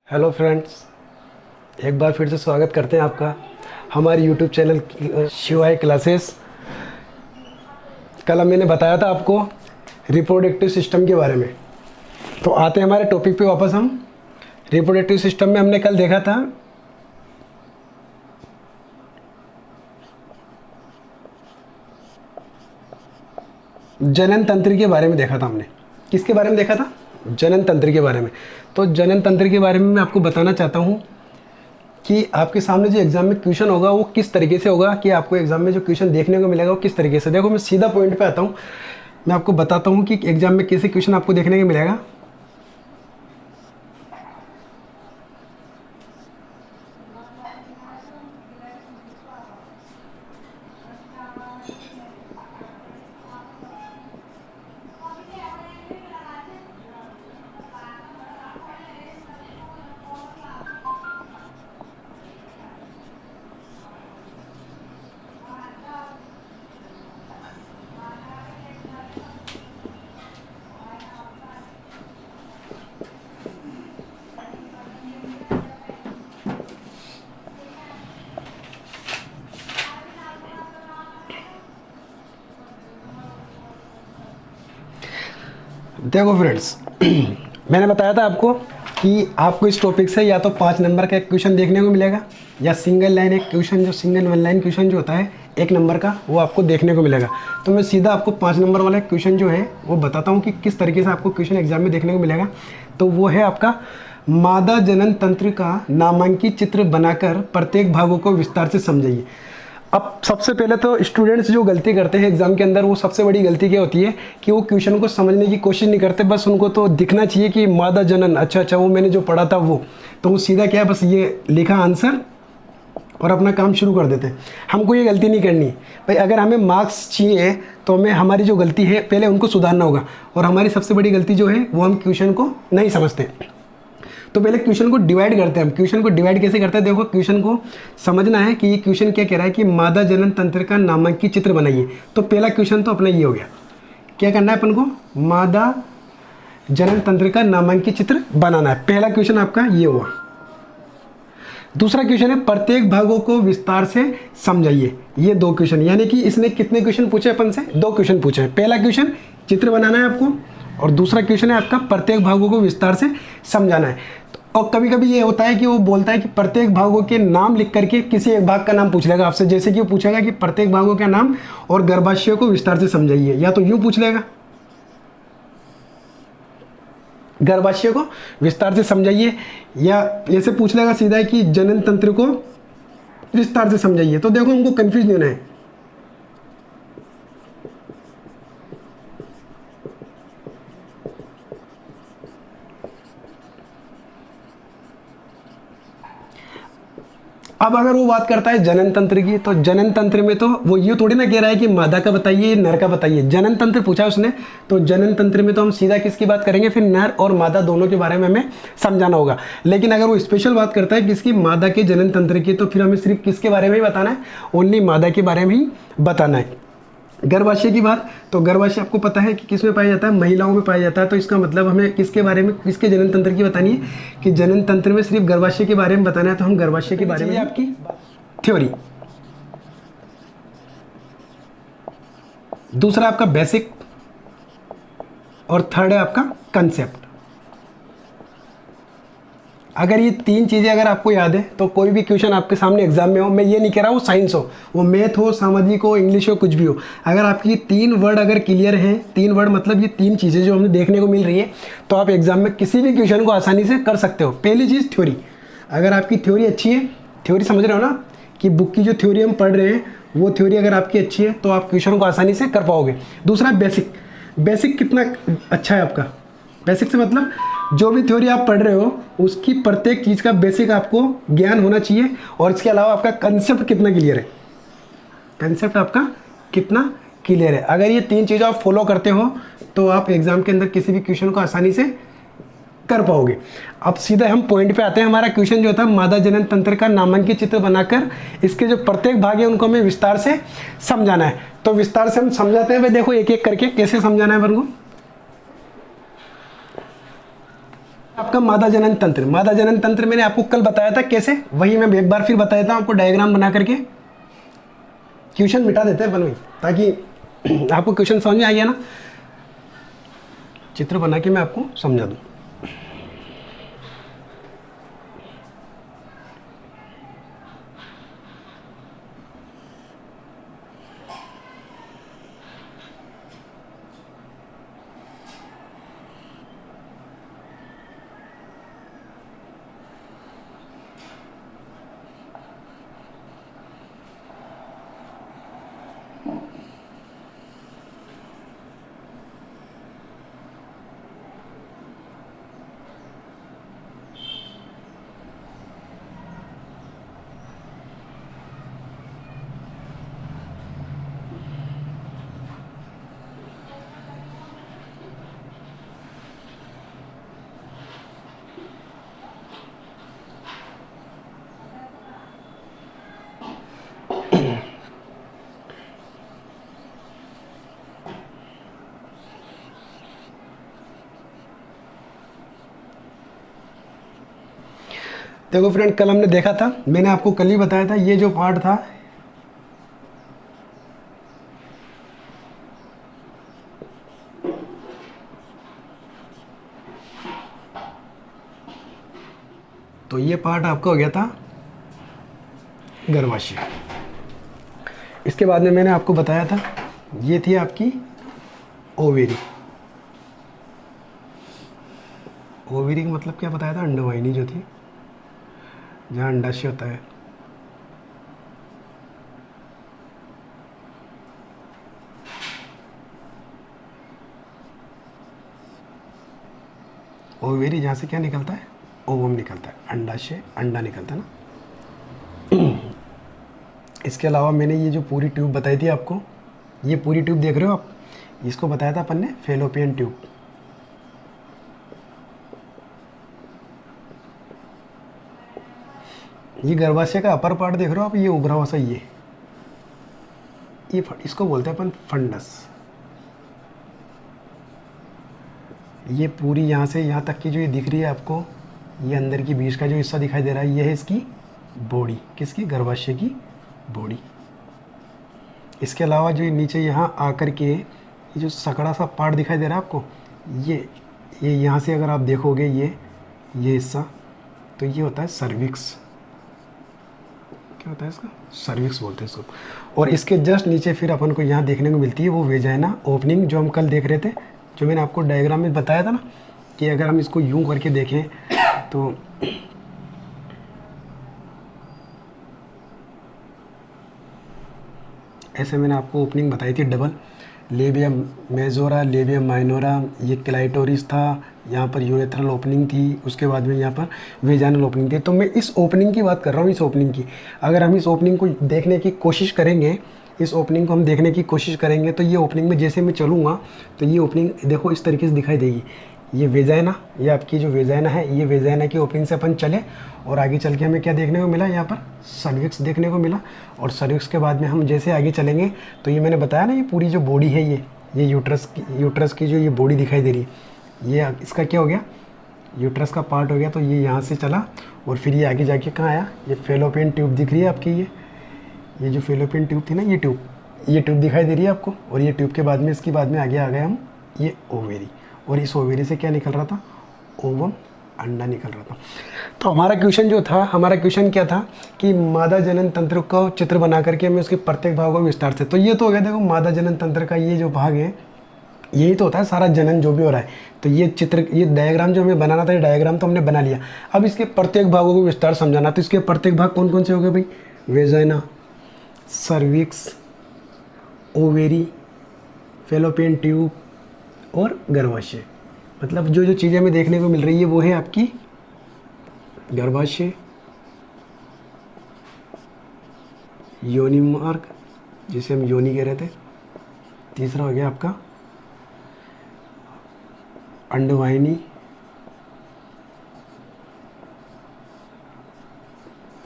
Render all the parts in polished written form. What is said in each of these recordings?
Hello friends, एक बार फिर से स्वागत करते हैं आपका हमारे यूट्यूब चैनल शिवाय क्लासेस। कल मैंने बताया था आपको रिप्रोडक्टिव सिस्टम के बारे में, तो आते हैं हमारे टॉपिक पे वापस। हम रिप्रोडक्टिव सिस्टम में हमने कल देखा था जनन तंत्र के बारे में देखा था हमने। किसके बारे में देखा था? जनन तंत्र के बारे में। तो जनन तंत्र के बारे में मैं आपको बताना चाहता हूँ कि आपके सामने जो एग्ज़ाम में क्वेश्चन होगा वो किस तरीके से होगा, कि आपको एग्ज़ाम में जो क्वेश्चन देखने को मिलेगा वो किस तरीके से। देखो, मैं सीधा पॉइंट पे आता हूँ। मैं आपको बताता हूँ कि एग्ज़ाम में कैसे क्वेश्चन आपको देखने को मिलेगा। देखो फ्रेंड्स, मैंने बताया था आपको कि आपको इस टॉपिक से या तो 5 नंबर का एक क्वेश्चन देखने को मिलेगा, या सिंगल लाइन एक क्वेश्चन, जो सिंगल वन लाइन क्वेश्चन जो होता है 1 नंबर का, वो आपको देखने को मिलेगा। तो मैं सीधा आपको 5 नंबर वाला क्वेश्चन जो है वो बताता हूँ कि किस तरीके से आपको क्वेश्चन एग्जाम में देखने को मिलेगा। तो वो है आपका, मादा जनन तंत्र का नामांकित चित्र बनाकर प्रत्येक भागों को विस्तार से समझाइए। अब सबसे पहले तो स्टूडेंट्स जो गलती करते हैं एग्जाम के अंदर, वो सबसे बड़ी गलती क्या होती है कि वो क्वेश्चन को समझने की कोशिश नहीं करते। बस उनको तो दिखना चाहिए कि मादा जनन, अच्छा वो मैंने जो पढ़ा था वो, तो वो सीधा क्या है, बस ये लिखा आंसर और अपना काम शुरू कर देते हैं। हमको ये गलती नहीं करनी भाई। अगर हमें मार्क्स चाहिए तो हमें हमारी जो गलती है पहले उनको सुधारना होगा। और हमारी सबसे बड़ी गलती जो है वो हम क्वेश्चन को नहीं समझते। तो पहले क्वेश्चन को डिवाइड करते हैं हम। क्वेश्चन को डिवाइड कैसे करते हैं? देखो, क्वेश्चन को समझना है कि ये क्वेश्चन क्या कह रहा है कि मादा जनन तंत्र का नामांकित चित्र बनाइए। तो पहला क्वेश्चन तो अपना ये हो गया। क्या करना है अपन को? मादा जनन तंत्र का नामांकित चित्र बनाना है। पहला क्वेश्चन आपका ये हुआ। दूसरा क्वेश्चन है प्रत्येक भागों को विस्तार से समझाइए। ये 2 क्वेश्चन, यानी कि इसने कितने क्वेश्चन पूछे अपन से? 2 क्वेश्चन पूछे हैं। पहला क्वेश्चन चित्र बनाना है आपको, और दूसरा क्वेश्चन है आपका प्रत्येक भागों को विस्तार से समझाना है। और कभी कभी ये होता है कि वो बोलता है कि प्रत्येक भागों के नाम लिख करके किसी एक भाग का नाम पूछ लेगा आपसे। जैसे कि वो पूछेगा कि प्रत्येक भागों का नाम और गर्भाशय को विस्तार से समझाइए, या तो यूं पूछ लेगा गर्भाशय को विस्तार से समझाइए, या ऐसे पूछ लेगा सीधा कि जनन तंत्र को विस्तार से समझाइए। तो देखो, हमको कंफ्यूज नहीं होना है। अब अगर वो बात करता है जनन तंत्र की, तो जनन तंत्र में तो वो ये थोड़ी ना कह रहा है कि मादा का बताइए, नर का बताइए। जनन तंत्र पूछा उसने, तो जनन तंत्र में तो हम सीधा किसकी बात करेंगे? फिर नर और मादा दोनों के बारे में हमें समझाना होगा। लेकिन अगर वो स्पेशल बात करता है किसकी? मादा के जनन तंत्र की, तो फिर हमें सिर्फ किसके बारे में ही बताना है? ओनली मादा के बारे में ही बताना है। गर्भाशय की बात, तो गर्भाशय आपको पता है कि किस में पाया जाता है? महिलाओं में पाया जाता है। तो इसका मतलब हमें किसके बारे में, किसके जनन तंत्र की बतानी है? कि जनन तंत्र में सिर्फ गर्भाशय के बारे में बताना है, तो हम गर्भाशय के बारे में आपकी थ्योरी। दूसरा आपका बेसिक, और थर्ड है आपका कंसेप्ट। अगर ये 3 चीज़ें अगर आपको याद है तो कोई भी क्वेश्चन आपके सामने एग्जाम में हो, मैं ये नहीं कह रहा वो साइंस हो, वो मैथ हो, सामाजिक हो, इंग्लिश हो, कुछ भी हो, अगर आपकी 3 वर्ड अगर क्लियर हैं, 3 वर्ड मतलब ये 3 चीज़ें जो हमें देखने को मिल रही है, तो आप एग्जाम में किसी भी क्वेश्चन को आसानी से कर सकते हो। पहली चीज़ थ्योरी। अगर आपकी थ्योरी अच्छी है, थ्योरी समझ रहे हो ना, कि बुक की जो थ्योरी हम पढ़ रहे हैं वो थ्योरी अगर आपकी अच्छी है तो आप क्वेश्चन को आसानी से कर पाओगे। दूसरा बेसिक। बेसिक कितना अच्छा है आपका? बेसिक से मतलब जो भी थ्योरी आप पढ़ रहे हो उसकी प्रत्येक चीज़ का बेसिक आपको ज्ञान होना चाहिए। और इसके अलावा आपका कंसेप्ट कितना क्लियर है? कंसेप्ट आपका कितना क्लियर है? अगर ये 3 चीज़ें आप फॉलो करते हो तो आप एग्जाम के अंदर किसी भी क्वेश्चन को आसानी से कर पाओगे। अब सीधा हम पॉइंट पे आते हैं। हमारा क्वेश्चन जो था, मादा जनन तंत्र का नामांकित चित्र बनाकर इसके जो प्रत्येक भाग है उनको हमें विस्तार से समझाना है। तो विस्तार से हम समझाते हैं भाई। देखो, एक एक करके कैसे समझाना है अपन को। आपका मादा जनन तंत्र, मादा जनन तंत्र मैंने आपको कल बताया था कैसे, वही मैं एक बार फिर बता देता हूँ आपको डायग्राम बना करके। क्वेश्चन मिटा देते हैं अपन वही, ताकि आपको क्वेश्चन समझ में आ गया ना, चित्र बना के मैं आपको समझा दूँ। देखो फ्रेंड, कल हमने देखा था, मैंने आपको कल ही बताया था, ये जो पार्ट था तो ये पार्ट आपका हो गया था गर्भाशय। इसके बाद में मैंने आपको बताया था ये थी आपकी ओवेरी। ओवेरी का मतलब क्या बताया था, अंडवाहिनी जो थी, जहाँ अंडाशय होता है। ओवेरी जहाँ से क्या निकलता है, ओवम निकलता है, अंडाशय अंडा निकलता है ना। इसके अलावा मैंने ये जो पूरी ट्यूब बताई थी आपको, ये पूरी ट्यूब देख रहे हो आप, इसको बताया था अपन ने फेलोपियन ट्यूब। ये गर्भाशय का अपर पार्ट देख रहे हो आप, ये उभरा हुआ सा ये इसको बोलते हैं अपन फंडस। ये पूरी यहाँ से यहाँ तक की जो ये दिख रही है आपको, ये अंदर की बीच का जो हिस्सा दिखाई दे रहा है, ये है इसकी बॉडी, किसकी, गर्भाशय की बॉडी। इसके अलावा जो नीचे यहाँ आकर के ये जो सकड़ा सा पार्ट दिखाई दे रहा है आपको, ये यहाँ से अगर आप देखोगे ये हिस्सा, तो ये होता है सर्विक्स। क्या होता है इसका, सर्विक्स बोलते हैं इसको। और इसके जस्ट नीचे फिर अपन को यहाँ देखने को मिलती है वो वेजाइना ओपनिंग, जो हम कल देख रहे थे, जो मैंने आपको डायग्राम में बताया था ना, कि अगर हम इसको यूं करके देखें तो ऐसे मैंने आपको ओपनिंग बताई थी, double labium majora, labium minora, ये क्लाइटोरिस था, यहाँ पर यूरेथ्रल ओपनिंग थी, उसके बाद में यहाँ पर वेजाइनल ओपनिंग थी। तो मैं इस ओपनिंग की बात कर रहा हूँ, इस ओपनिंग की। अगर हम इस ओपनिंग को देखने की कोशिश करेंगे, इस ओपनिंग को हम देखने की कोशिश करेंगे, तो ये ओपनिंग में जैसे मैं चलूँगा तो ये ओपनिंग देखो इस तरीके से दिखाई देगी। ये वेजाइना, ये आपकी जो वेजाइना है, ये वेजाइना की ओपनिंग से अपन चले और आगे चल के हमें क्या देखने को मिला, यहाँ पर सर्विक्स देखने को मिला। और सर्विक्स के बाद में हम जैसे आगे चलेंगे तो ये मैंने बताया ना, ये पूरी जो बॉडी है, ये यूट्रस की जो ये बॉडी दिखाई दे रही है, ये इसका क्या हो गया, यूट्रस का पार्ट हो गया। तो ये यहाँ से चला और फिर ये आगे जाके कहाँ आया, ये फेलोपियन ट्यूब दिख रही है आपकी, ये जो फेलोपियन ट्यूब थी ना, ये ट्यूब दिखाई दे रही है आपको। और ये ट्यूब के बाद में, इसके बाद में आगे आ गए हम ये ओवेरी, और इस ओवेरी से क्या निकल रहा था, ओवम, अंडा निकल रहा था। तो हमारा क्वेश्चन जो था, हमारा क्वेश्चन क्या था कि मादा जनन तंत्र का चित्र बना करके हमें उसके प्रत्येक भागों को विस्तार से, तो ये तो हो गया, देखो मादा जनन तंत्र का ये जो भाग है, यही तो होता है सारा जनन जो भी हो रहा है। तो ये चित्र, ये डायग्राम जो हमें बनाना था, ये डायग्राम तो हमने बना लिया। अब इसके प्रत्येक भागों को विस्तार समझाना, तो इसके प्रत्येक भाग कौन कौन से हो गए भाई, vagina, cervix, ovary, fallopian tube और गर्भाशय। मतलब जो जो चीज़ें हमें देखने को मिल रही है वो है आपकी गर्भाशय, योनि मार्ग जिसे हम योनि कह रहे थे, तीसरा हो गया आपका अंडवाहिनी,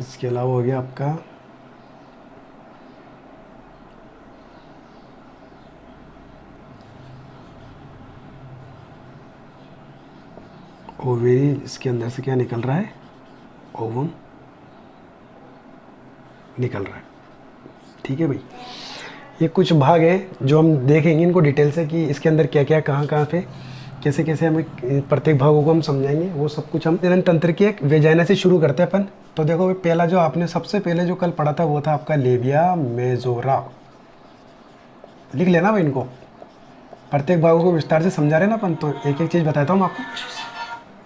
इसके अलावा हो गया आपका ओवेरी, इसके अंदर से क्या निकल रहा है, ओवम निकल रहा है। ठीक है भाई, ये कुछ भाग है जो हम देखेंगे इनको डिटेल से कि इसके अंदर क्या क्या कहाँ कहाँ पे कैसे कैसे हमें प्रत्येक भागों को हम समझाएंगे, वो सब कुछ हम जनन तंत्र की एक वेजाइना से शुरू करते हैं अपन। तो देखो भाई, पहला जो आपने सबसे पहले जो कल पढ़ा था वो था आपका लेबिया मेजोरा। लिख लेना भाई इनको, प्रत्येक भागों को विस्तार से समझा रहे ना अपन, तो एक एक चीज़ बताता हूँ आपको।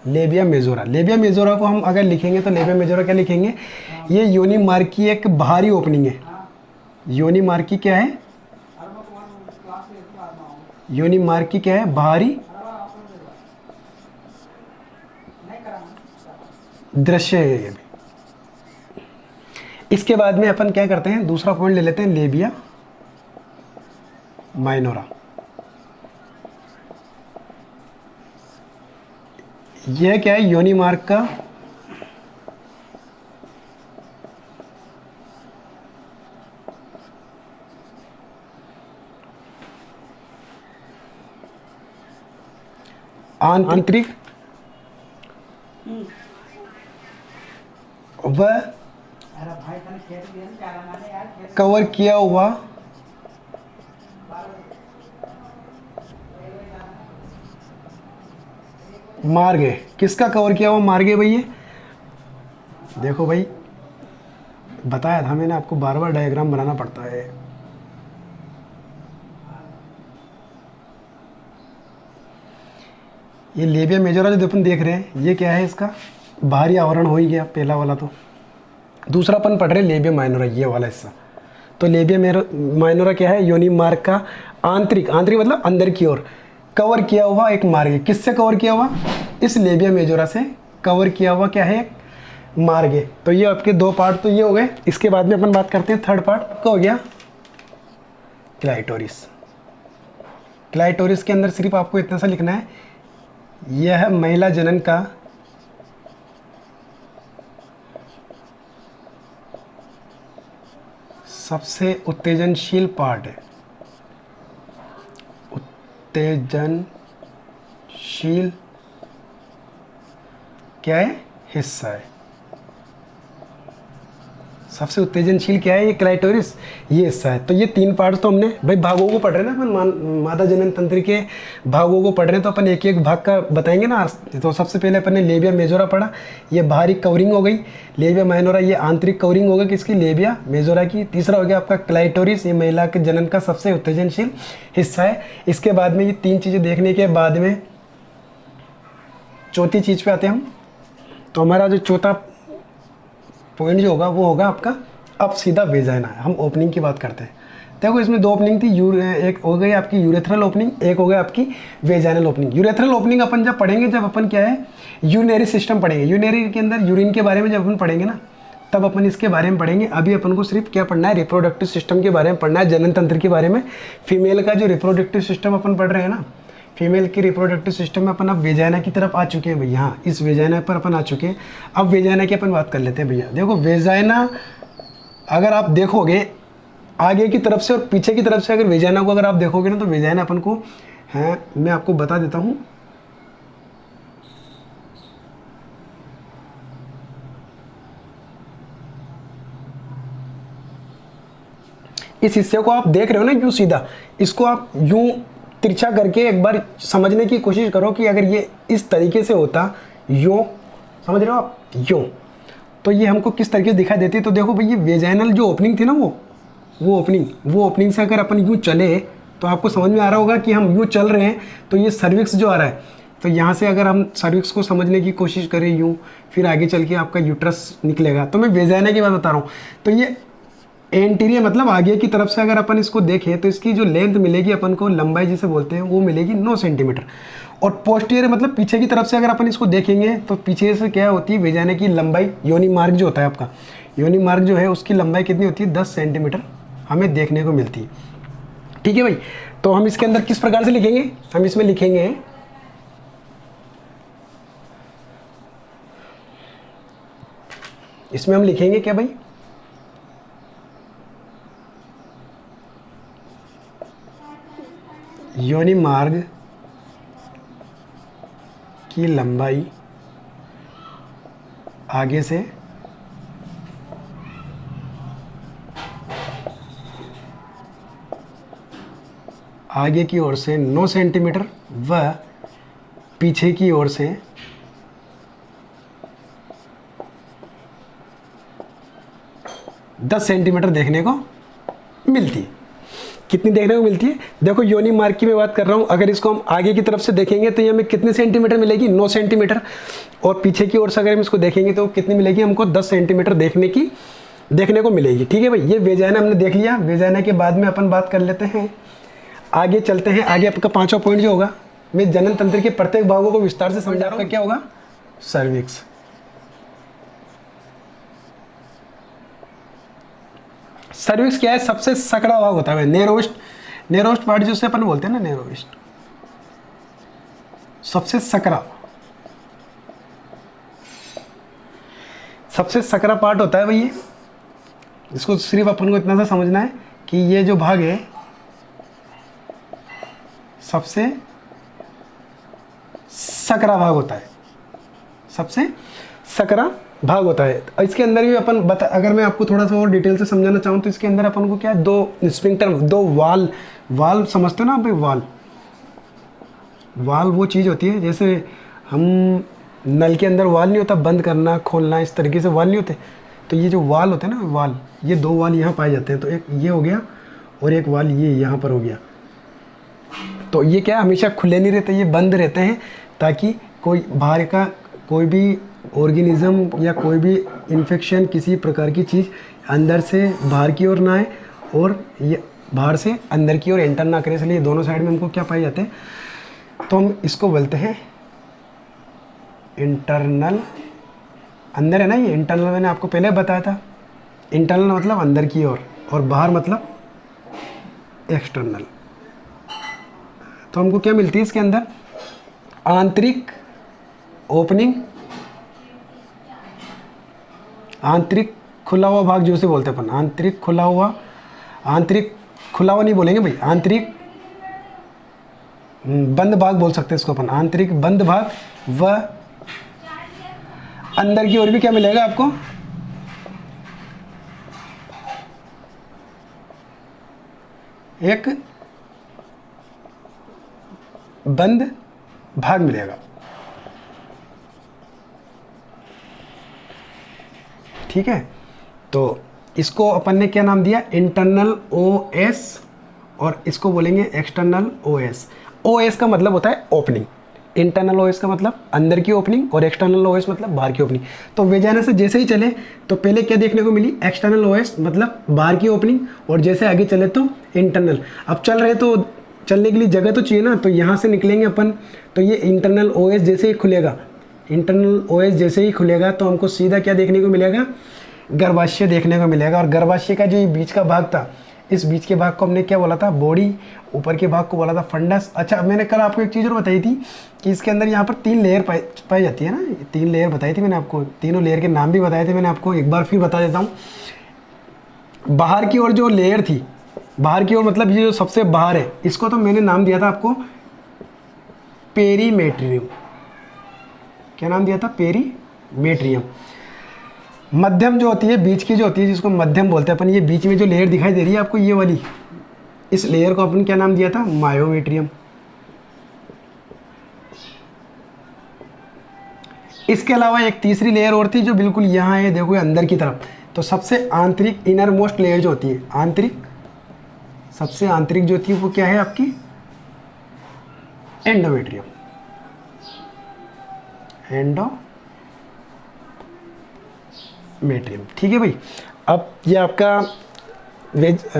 लेबिया मेजोरा, लेबिया मेजोरा को हम अगर लिखेंगे तो लेबिया मेजोरा क्या लिखेंगे, ये योनि मार्ग की एक बाहरी ओपनिंग है। योनि मार्ग की क्या है, योनि मार्ग की क्या है, बाहरी दृश्य है ये भी। इसके बाद में अपन क्या करते हैं, दूसरा पॉइंट ले लेते हैं, लेबिया माइनोरा। यह क्या है, योनि मार्ग का आंतरिक व कवर किया हुआ मार्ग है। किसका कवर किया हुआ मार्ग है भाई ये, देखो भाई बताया था मैंने आपको, बार बार डायग्राम बनाना पड़ता है। ये लेबिया मेजोरा जो अपन देख रहे हैं, ये क्या है, इसका बाहरी आवरण हो ही गया पहला वाला। तो दूसरा अपन पढ़ रहे हैं लेबिया माइनोरा, ये वाला हिस्सा। तो लेबिया माइनोरा क्या है, योनि मार्ग का आंतरिक, आंतरिक मतलब अंदर की ओर कवर किया हुआ एक मार्ग है। किससे कवर किया हुआ, इस लेबिया मेजोरा से कवर किया हुआ क्या है, एक मार्ग है। तो ये आपके दो पार्ट तो ये हो गए। इसके बाद में अपन बात करते हैं थर्ड पार्ट का, हो गया क्लाइटोरिस। क्लाइटोरिस के अंदर सिर्फ आपको इतना सा लिखना है, यह महिला जनन का सबसे उत्तेजनशील पार्ट है। उत्तेजनशील क्या है, हिस्सा है। सबसे उत्तेजनशील क्या है, ये क्लाइटोरिस, ये हिस्सा है। तो ये तीन पार्ट तो हमने भाई भागों को पढ़ रहे हैं ना अपन, मादा जनन तंत्र के भागों को पढ़ रहे हैं, तो अपन एक एक भाग का बताएंगे ना। तो सबसे पहले अपन ने लेबिया मेजोरा पढ़ा, ये बाहरी कवरिंग हो गई। लेबिया माइनोरा ये आंतरिक कवरिंग होगा किसकी, लेबिया मेजोरा की। तीसरा हो गया आपका क्लाइटोरिस, ये महिला के जनन का सबसे उत्तेजनशील हिस्सा है। इसके बाद में ये तीन चीज़ें देखने के बाद में चौथी चीज़ पे आते हैं हम। तो हमारा जो चौथा पॉइंट जो होगा वो होगा आपका अब सीधा वेजाइना। हम ओपनिंग की बात करते हैं। देखो इसमें दो ओपनिंग थी, एक हो गई आपकी यूरेथ्रल ओपनिंग, एक हो गई आपकी वेजाइनल ओपनिंग। यूरेथ्रल ओपनिंग अपन जब पढ़ेंगे, जब अपन क्या है यूरिनरी सिस्टम पढ़ेंगे, यूरिनरी के अंदर यूरिन के बारे में जब अपन पढ़ेंगे ना, तब अपन इसके बारे में पढ़ेंगे। अभी अपन को सिर्फ क्या पढ़ना है, रिप्रोडक्टिव सिस्टम के बारे में पढ़ना है, जनन तंत्र के बारे में। फीमेल का जो रिप्रोडक्टिव सिस्टम अपन पढ़ रहे हैं ना, फीमेल की रिप्रोडक्टिव सिस्टम में अपन अब वेजाइना की तरफ आ चुके हैं भैया। हाँ, इस वेजाइना पर अपन आ चुके हैं। अब वेजाइना की अपन बात कर लेते हैं भैया। देखो वेजाइना अगर आप देखोगे आगे की तरफ से और पीछे की तरफ से, अगर वेजाइना को अगर आप देखोगे ना, तो वेजाइना अपन को है, मैं आपको बता देता हूँ। इस हिस्से को आप देख रहे हो ना यूं सीधा, इसको आप यूं तिरछा करके एक बार समझने की कोशिश करो कि अगर ये इस तरीके से होता, यूं समझ रहे हो आप, यूं, तो ये हमको किस तरीके से दिखाई देती है। तो देखो भाई ये वेजाइनल जो ओपनिंग थी ना, वो ओपनिंग से अगर अपन यूं चले तो आपको समझ में आ रहा होगा कि हम यूं चल रहे हैं, तो ये सर्विक्स जो आ रहा है, तो यहाँ से अगर हम सर्विक्स को समझने की कोशिश करें यूं, फिर आगे चल के आपका यूट्रस निकलेगा। तो मैं वेजाइना की बात बता रहा हूँ। तो ये एंटीरियर मतलब आगे की तरफ से अगर अपन इसको देखें तो इसकी जो लेंथ मिलेगी अपन को, लंबाई जिसे बोलते हैं, वो मिलेगी 9 सेंटीमीटर। और पोस्टीरियर मतलब पीछे की तरफ से अगर अपन इसको देखेंगे तो पीछे से क्या होती है, वेजाइना की लंबाई, योनि मार्ग जो होता है आपका, योनि मार्ग जो है उसकी लंबाई कितनी होती है, 10 सेंटीमीटर हमें देखने को मिलती है। ठीक है भाई, तो हम इसके अंदर किस प्रकार से लिखेंगे, हम इसमें लिखेंगे इसमें हम लिखेंगे क्या भाई, योनि मार्ग की लंबाई आगे से आगे की ओर से 9 सेंटीमीटर व पीछे की ओर से 10 सेंटीमीटर देखने को मिलती है। कितनी देखने को मिलती है? देखो योनि मार्ग की मैं बात कर रहा हूँ, अगर इसको हम आगे की तरफ से देखेंगे तो ये हमें कितने सेंटीमीटर मिलेगी? 9 सेंटीमीटर। और पीछे की ओर से अगर हम इसको देखेंगे तो कितनी मिलेगी हमको? 10 सेंटीमीटर देखने को मिलेगी। ठीक है भाई, ये वेजाइना हमने देख लिया। वेजाइना के बाद में अपन बात कर लेते हैं, आगे चलते हैं। आगे आपका 5वां पॉइंट जो होगा, मैं जनन तंत्र के प्रत्येक भागों को विस्तार से समझा रहा हूँ। क्या होगा? सर्विक्स। सर्विक्स क्या है? सबसे सकड़ा भाग होता है, नेरोस्ट पार्ट जिसे अपन बोलते हैं ना, नेरोस्ट, सबसे सकरा पार्ट होता है भाई ये। इसको सिर्फ अपन को इतना सा समझना है कि ये जो भाग है सबसे सकरा भाग होता है, सबसे सकरा भाग होता है। इसके अंदर भी अपन अगर मैं आपको थोड़ा सा और डिटेल से समझाना चाहूँ तो इसके अंदर अपन को क्या है, 2 स्फिंक्टर, 2 वाल समझते हो ना भाई? वाल वो चीज़ होती है जैसे हम नल के अंदर वाल नहीं होता, बंद करना खोलना, इस तरीके से वाल नहीं होते। तो ये जो वाल होते हैं ना वाल, ये 2 वाल यहाँ पाए जाते हैं। तो एक ये हो गया और एक वाल ये यहाँ पर हो गया। तो ये क्या हमेशा खुले नहीं रहते, ये बंद रहते हैं ताकि कोई बाहर का कोई भी ऑर्गेनिज्म या कोई भी इन्फेक्शन, किसी प्रकार की चीज़ अंदर से बाहर की ओर ना आए और ये बाहर से अंदर की ओर एंटर ना करे। इसलिए दोनों साइड में हमको क्या पाए जाते हैं? तो हम इसको बोलते हैं इंटरनल। अंदर है ना ये इंटरनल, मैंने आपको पहले बताया था। इंटरनल मतलब अंदर की ओर और बाहर मतलब एक्सटर्नल। तो हमको क्या मिलती है इसके अंदर? आंतरिक ओपनिंग, आंतरिक खुला हुआ भाग जिसे बोलते हैं अपन, आंतरिक खुला हुआ नहीं बोलेंगे भाई, आंतरिक बंद भाग बोल सकते हैं इसको अपन, आंतरिक बंद भाग। व अंदर की ओर भी क्या मिलेगा आपको? एक बंद भाग मिलेगा। ठीक है, तो इसको अपन ने क्या नाम दिया? इंटरनल ओएस, और इसको बोलेंगे एक्सटर्नल ओएस। ओएस का मतलब होता है ओपनिंग, इंटरनल ओएस का मतलब अंदर की ओपनिंग और एक्सटर्नल ओएस मतलब बाहर की ओपनिंग। तो वेजाइना से जैसे ही चले तो पहले क्या देखने को मिली? एक्सटर्नल ओएस मतलब बाहर की ओपनिंग, और जैसे आगे चले तो इंटरनल। अब चल रहे तो चलने के लिए जगह तो चाहिए ना, तो यहाँ से निकलेंगे अपन, तो ये इंटरनल ओएस जैसे ही खुलेगा, इंटरनल ओएस जैसे ही खुलेगा तो हमको सीधा क्या देखने को मिलेगा? गर्भाशय देखने को मिलेगा। और गर्भाशय का जो ये बीच का भाग था, इस बीच के भाग को हमने क्या बोला था? बॉडी। ऊपर के भाग को बोला था फंडस। अच्छा, मैंने कल आपको एक चीज़ और बताई थी कि इसके अंदर यहाँ पर 3 लेयर पाई जाती है ना, 3 लेयर बताई थी मैंने आपको, तीनों लेयर के नाम भी बताए थे मैंने आपको, एक बार फिर बता देता हूँ। बाहर की ओर जो लेयर थी, बाहर की ओर मतलब ये जो सबसे बाहर है, इसको तो मैंने नाम दिया था आपको पेरीमेट्रियम। क्या नाम दिया था? पेरीमेट्रियम। मध्यम जो होती है, बीच की जो होती है, जिसको मध्यम बोलते हैं अपन, ये बीच में जो लेयर दिखाई दे रही है आपको, ये वाली, इस लेयर को अपन क्या नाम दिया था? मायोमेट्रियम। इसके अलावा एक तीसरी लेयर और थी जो बिल्कुल यहाँ है, देखो अंदर की तरफ। तो सबसे आंतरिक इनर मोस्ट लेयर जो होती है, आंतरिक, सबसे आंतरिक जो होती है वो क्या है आपकी? एंडोमेट्रियम। एंडोमेट्रियम। ठीक है भाई, अब ये आपका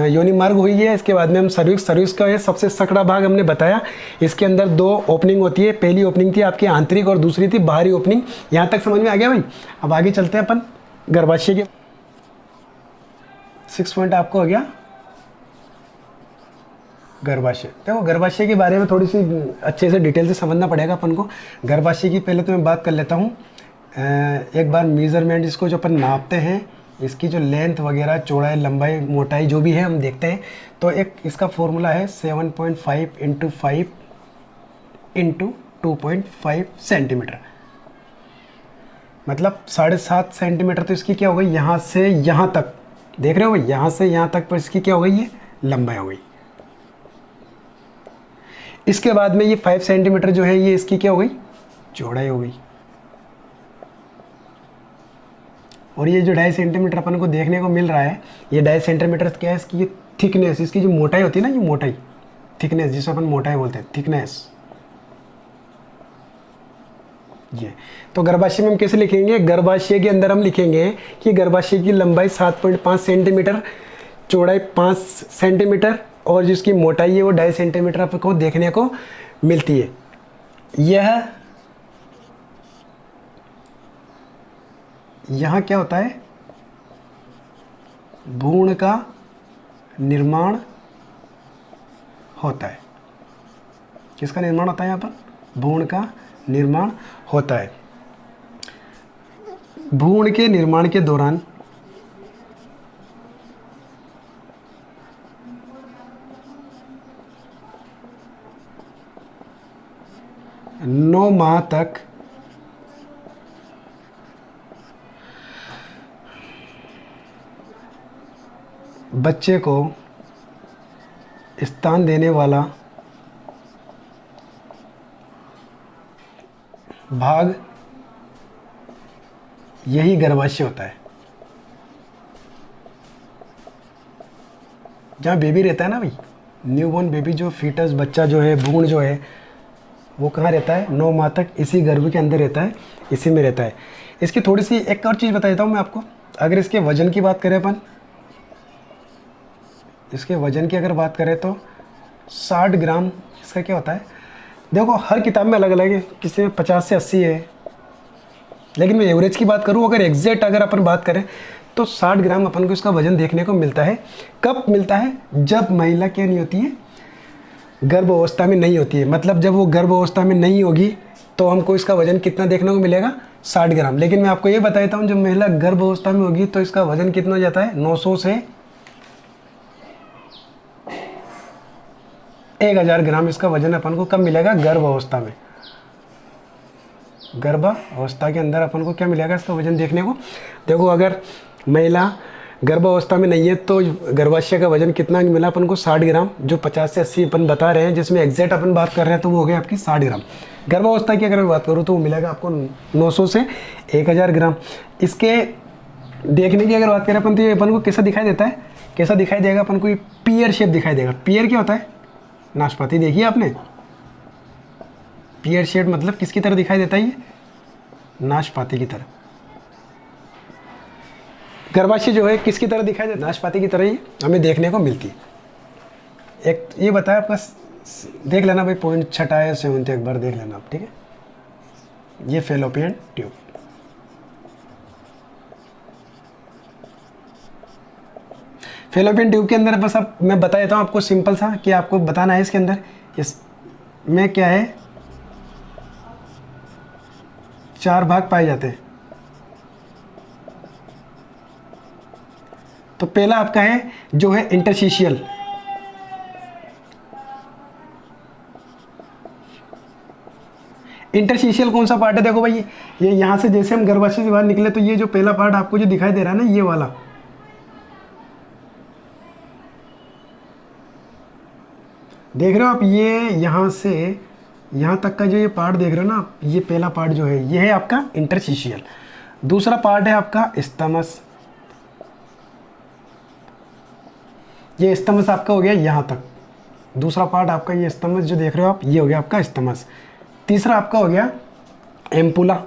योनि मार्ग हुई है। इसके बाद में हम सर्विक्स का ये सबसे सकड़ा भाग हमने बताया। इसके अंदर 2 ओपनिंग होती है, पहली ओपनिंग थी आपकी आंतरिक और दूसरी थी बाहरी ओपनिंग। यहाँ तक समझ में आ गया भाई? अब आगे चलते हैं अपन गर्भाशय के। 6 पॉइंट आपको हो गया गर्भाशय। देखो गर्भाशय के बारे में थोड़ी सी अच्छे से डिटेल से समझना पड़ेगा अपन को। गर्भाशय की पहले तो मैं बात कर लेता हूँ एक बार मेज़रमेंट, इसको जो अपन नापते हैं, इसकी जो लेंथ वगैरह, चौड़ाई, लंबाई, मोटाई जो भी है हम देखते हैं। तो एक इसका फॉर्मूला है 7.5 × 5 × 2.5 सेंटीमीटर। मतलब 7.5 सेंटीमीटर तो इसकी क्या हो गई, यहाँ से यहाँ तक, देख रहे हो भाई, यहाँ से यहाँ तक पर इसकी क्या हो गई, ये लंबाई हो गई। इसके बाद में ये 5 सेंटीमीटर जो है ये इसकी क्या हो गई, चौड़ाई हो गई। और ये जो 2.5 सेंटीमीटर अपन को देखने को मिल रहा है, ये 2.5 सेंटीमीटर क्या है, इसकी ये थिकनेस, इसकी जो मोटाई होती है ना, ये मोटाई, थिकनेस जिसे अपन मोटाई बोलते हैं, थिकनेस। ये तो गर्भाशय में हम कैसे लिखेंगे, गर्भाशय के अंदर हम लिखेंगे कि गर्भाशय की लंबाई 7.5 सेंटीमीटर, चौड़ाई 5 सेंटीमीटर और जिसकी मोटाई है वो 2.5 सेंटीमीटर आपको देखने को मिलती है। यहाँ क्या होता है, भ्रूण का निर्माण होता है। किसका निर्माण होता है, यहाँ पर भ्रूण का निर्माण होता है। भ्रूण के निर्माण के दौरान नौ माह तक बच्चे को स्तन देने वाला भाग यही गर्भाशय होता है। जहाँ बेबी रहता है ना भाई, न्यूबॉर्न बेबी, जो फीटस बच्चा जो है, भ्रूण जो है, वो कहाँ रहता है, 9 माह तक इसी गर्भ के अंदर रहता है, इसी में रहता है। इसकी थोड़ी सी एक और चीज़ बता देता हूँ मैं आपको। अगर इसके वजन की बात करें अपन, इसके वजन की अगर बात करें तो 60 ग्राम इसका क्या होता है। देखो हर किताब में अलग अलग है, किसी में 50 से 80 है, लेकिन मैं एवरेज की बात करूँ, अगर एग्जैक्ट अगर अपन बात करें तो 60 ग्राम अपन को इसका वजन देखने को मिलता है। कब मिलता है, जब महिला क्या नहीं होती है, गर्भ अवस्था में नहीं होती है। मतलब जब वो गर्भ अवस्था में नहीं होगी तो हमको इसका वजन कितना देखने को मिलेगा, 60 ग्राम। लेकिन मैं आपको ये बता देता हूँ, जब महिला गर्भ अवस्था में होगी तो इसका वजन कितना हो जाता है, 900 से 1000 ग्राम इसका वजन अपन को कब मिलेगा, गर्भ अवस्था में। गर्भ अवस्था के अंदर अपन को क्या मिलेगा, इसका वजन देखने को। देखो अगर महिला गर्भ अवस्था में नहीं है तो गर्भाशय का वजन कितना मिला अपन को, 60 ग्राम। जो 50 से 80 अपन बता रहे हैं, जिसमें एग्जैक्ट अपन बात कर रहे हैं, तो वो हो गया आपकी 60 ग्राम। गर्भ अवस्था की अगर मैं बात करूँ तो वो मिलेगा आपको 900 से 1000 ग्राम। इसके देखने की अगर बात करें अपन, तो ये अपन को कैसा दिखाई देता है, कैसा दिखाई देगा अपन को, ये पियर शेप दिखाई देगा। पियर क्या होता है, नाशपाती देखिए आपने, पियर शेप मतलब किसकी तरह दिखाई देता है, ये नाशपाती की तरह। गर्भाशय जो है किसकी तरह दिखाई देता है, नाशपाती की तरह ही हमें देखने को मिलती है। एक ये बताया आपका, देख लेना भाई, पॉइंट 6 या 7 एक बार देख लेना आप, ठीक है। ये फैलोपियन ट्यूब, फैलोपियन ट्यूब के अंदर बस अब मैं बता देता हूँ आपको, सिंपल सा, कि आपको बताना है इसके अंदर इस में क्या है, 4 भाग पाए जाते हैं। तो पहला आपका है जो है इंटरस्टिशियल। इंटरस्टिशियल कौन सा पार्ट है, देखो भाई, ये यहाँ से जैसे हम गर्भाशय से बाहर निकले तो ये जो पहला पार्ट आपको जो दिखाई दे रहा है ना, ये वाला, देख रहे हो आप, ये यहाँ से यहाँ तक का जो ये पार्ट देख रहे हो ना आप, ये पहला पार्ट जो है ये है आपका इंटरस्टिशियल। दूसरा पार्ट है आपका स्टमस। ये स्टमस आपका हो गया यहाँ तक, दूसरा पार्ट आपका ये स्टमस जो देख रहे हो आप, ये हो गया आपका स्टमस। तीसरा आपका हो गया एम्पुला,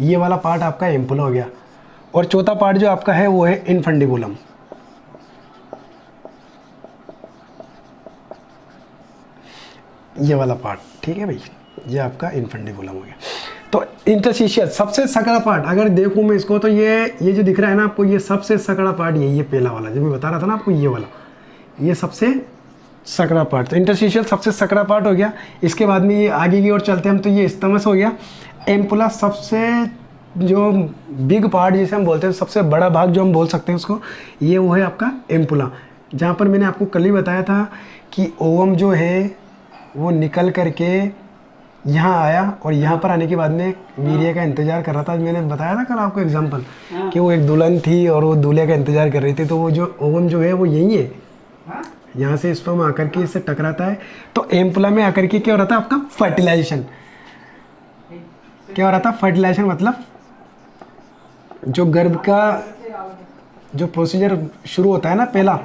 ये वाला पार्ट आपका एम्पुला हो गया। और चौथा पार्ट जो आपका है वो है इनफंडिबुलम। ये वाला पार्ट, ठीक है भाई, ये आपका इनफंडिबुलम हो गया। तो इंटरस्टिशियल सबसे सकड़ा पार्ट अगर देखूं मैं इसको, तो ये जो दिख रहा है ना आपको, ये सबसे सकड़ा पार्ट ये पहला वाला जो मैं बता रहा था ना आपको, ये वाला, ये सबसे सकड़ा पार्ट। तो इंटरस्टिशियल सबसे सकड़ा पार्ट हो गया। इसके बाद में ये आगे की ओर चलते हैं हम, तो ये स्टमस हो गया। एम्पुला सबसे जो बिग पार्ट जिसे हम बोलते हैं, सबसे बड़ा भाग जो हम बोल सकते हैं उसको, ये वो है आपका एम्पुला, जहाँ पर मैंने आपको कल ही बताया था कि ओवम जो है वो निकल करके यहाँ आया और यहाँ पर आने के बाद में वीर्य का इंतजार कर रहा था। मैंने बताया था कल आपको एग्जांपल कि वो एक दुल्हन थी और वो दूल्हे का इंतजार कर रही थी। तो वो जो ओवम जो है वो यही है, यहाँ से स्पर्म आकर के इससे टकराता है। तो एम्पुला में आकर के क्या हो रहा था आपका फर्टिलाइजेशन। क्या हो रहा था? फर्टिलाइजेशन मतलब जो गर्भ का जो प्रोसीजर शुरू होता है ना, पहला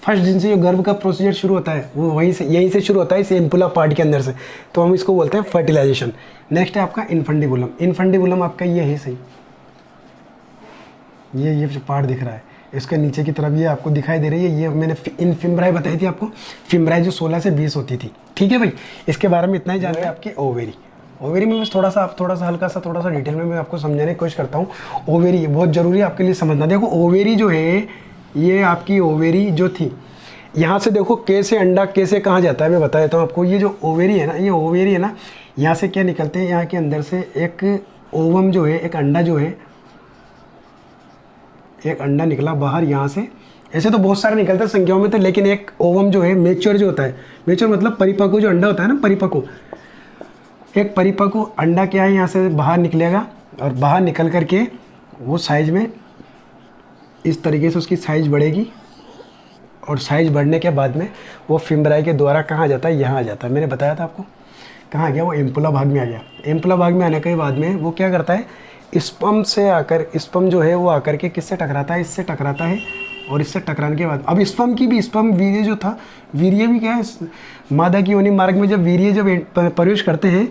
फर्स्ट दिन से जो गर्भ का प्रोसीजर शुरू होता है वो यहीं से शुरू होता है, इस एम्पुला पार्ट के अंदर से। तो हम इसको बोलते हैं फर्टिलाइजेशन। नेक्स्ट है आपका इन्फंडिबुलम। इन्फंडिबुलम आपका ये है सही, ये जो पार्ट दिख रहा है इसके नीचे की तरफ ये आपको दिखाई दे रही है। ये मैंने इन फिम्ब्राई बताई थी आपको, फिम्ब्राई जो 16 से 20 होती थी। ठीक है भाई, इसके बारे में इतना ही जान रहे हैं। आपकी ओवेरी, ओवेरी में बस थोड़ा सा हल्का सा थोड़ा सा डिटेल में मैं आपको समझाने की कोशिश करता हूँ। ओवेरी बहुत ज़रूरी है आपके लिए समझना। देखो ओवेरी जो है, ये आपकी ओवेरी जो थी, यहाँ से देखो कैसे अंडा कैसे कहाँ जाता है मैं बता देता हूँ आपको। ये जो ओवेरी है ना, ये ओवेरी है ना, यहाँ से क्या निकलते हैं, यहाँ के अंदर से एक ओवम जो है, एक अंडा जो है, एक अंडा निकला बाहर यहाँ से। ऐसे तो बहुत सारे निकलते हैं संख्याओं में तो, लेकिन एक ओवम जो है मेच्योर जो होता है, मेच्योर मतलब परिपक्व जो अंडा होता है ना, परिपक्व, एक परिपक्व अंडा क्या है यहाँ से बाहर निकलेगा और बाहर निकल करके वो साइज में इस तरीके से उसकी साइज बढ़ेगी और साइज बढ़ने के बाद में वो फिम्ब्राई के द्वारा कहाँ आ जाता है, यहाँ आ जाता है। मैंने बताया था आपको कहाँ आ गया, वो एम्पुला भाग में आ गया। एम्पुला भाग में आने के बाद में वो क्या करता है, स्पर्म से आकर, स्पर्म जो है वो आकर के किससे टकराता है, इससे टकराता है। और इससे टकराने के बाद अब स्पर्म की भी, स्पर्म वीर्य जो था, वीर्य भी क्या है, मादा की योनि मार्ग में जब वीर्य जब प्रवेश करते हैं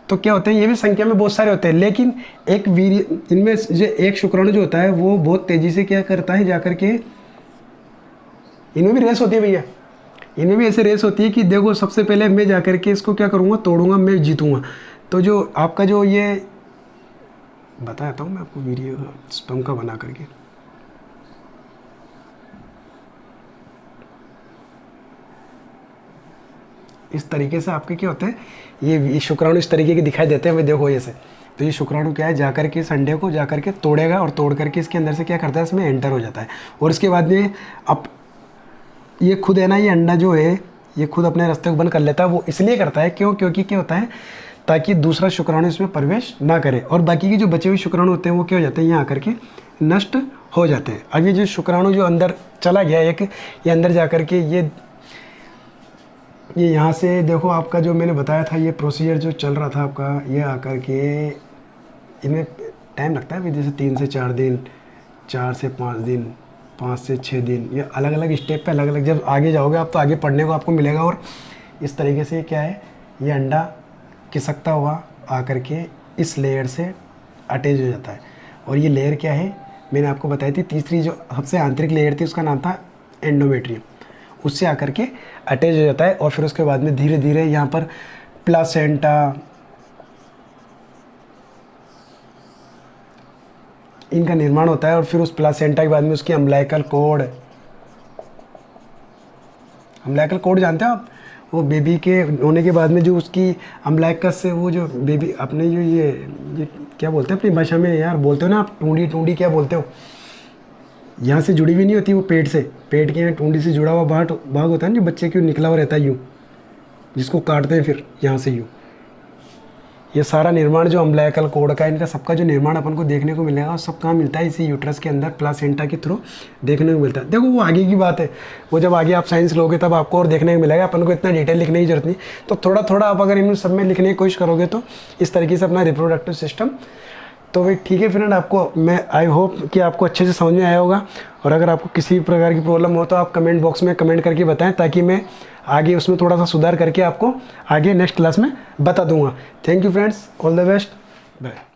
तो क्या होते हैं, ये भी संख्या में बहुत सारे होते हैं, लेकिन एक वीर्य, इनमें जो एक शुक्राणु जो होता है वो बहुत तेज़ी से क्या करता है, जाकर के इनमें भी रेस होती है भैया, इनमें भी ऐसे रेस होती है कि देखो सबसे पहले मैं जाकर के इसको क्या करूँगा, तोड़ूंगा, मैं जीतूँगा। तो जो आपका जो ये बताता हूँ मैं आपको वीडियो स्पर्म का बना करके, इस तरीके से आपके क्या होते हैं, ये शुक्राणु इस तरीके के दिखाई देते हैं हमें, देखो ऐसे। तो ये शुक्राणु क्या है, जाकर के इस अंडे को जाकर के तोड़ेगा और तोड़ करके इसके अंदर से क्या करता है, इसमें एंटर हो जाता है। और इसके बाद में अब ये खुद है ना, ये अंडा जो है ये खुद अपने रास्ते को बंद कर लेता है। वो इसलिए करता है क्योंकि क्या होता है, ताकि दूसरा शुक्राणु इसमें प्रवेश ना करे और बाकी के जो बचे हुए शुक्राणु होते हैं वो क्या हो जाते हैं, यहाँ आकर के नष्ट हो जाते हैं। अब ये जो शुक्राणु जो अंदर चला गया एक, ये अंदर जा कर के ये यहाँ से देखो आपका जो मैंने बताया था ये प्रोसीजर जो चल रहा था आपका, ये आकर के इनमें टाइम लगता है, जैसे 3 से 4 दिन, 4 से 5 दिन, 5 से 6 दिन, ये अलग अलग स्टेप पे अलग अलग, जब आगे जाओगे आप तो आगे पढ़ने को आपको मिलेगा। और इस तरीके से क्या है, ये अंडा खिसकता हुआ आकर के इस लेयर से अटैच हो जाता है। और ये लेयर क्या है, मैंने आपको बताई थी, तीसरी जो सबसे आंतरिक लेयर थी उसका नाम था एंडोमेट्रियम, उससे आकर के अटैच हो जाता है। और फिर उसके बाद में धीरे धीरे यहाँ पर प्लासेंटा, इनका निर्माण होता है। और फिर उस प्लासेंटा के बाद में उसकी अम्बिलिकल कॉर्ड, अम्बिलिकल कॉर्ड जानते हो आप, वो बेबी के होने के बाद में जो उसकी अम्बिलिकस से वो जो बेबी अपने जो ये क्या बोलते हैं अपनी भाषा में यार, बोलते हो ना आप, टूंडी क्या बोलते हो, यहाँ से जुड़ी हुई नहीं होती वो पेट से, पेट के यहाँ टूंडी से जुड़ा हुआ भाग होता है ना जो बच्चे क्यों निकला हुआ रहता है यूँ, जिसको काटते हैं फिर यहाँ से यूँ। ये सारा निर्माण जो अम्बिलिकल कॉर्ड का, इनका सबका जो निर्माण अपन को देखने को मिलेगा, और सब कहाँ मिलता है, इसी यूट्रस के अंदर प्लासेंटा के थ्रू देखने को मिलता है। देखो वो आगे की बात है, वो जब आगे आप साइंस लोगे तब आपको और देखने को मिलेगा, अपन को इतना डिटेल लिखने की जरूरत नहीं। तो थोड़ा थोड़ा आप अगर इन सब में लिखने की कोशिश करोगे तो इस तरीके से अपना रिप्रोडक्टिव सिस्टम। तो भाई ठीक है फ्रेंड, आपको मैं आई होप कि आपको अच्छे से समझ में आया होगा। और अगर आपको किसी भी प्रकार की प्रॉब्लम हो तो आप कमेंट बॉक्स में कमेंट करके बताएं, ताकि मैं आगे उसमें थोड़ा सा सुधार करके आपको आगे नेक्स्ट क्लास में बता दूंगा। Thank you friends, all the best, bye.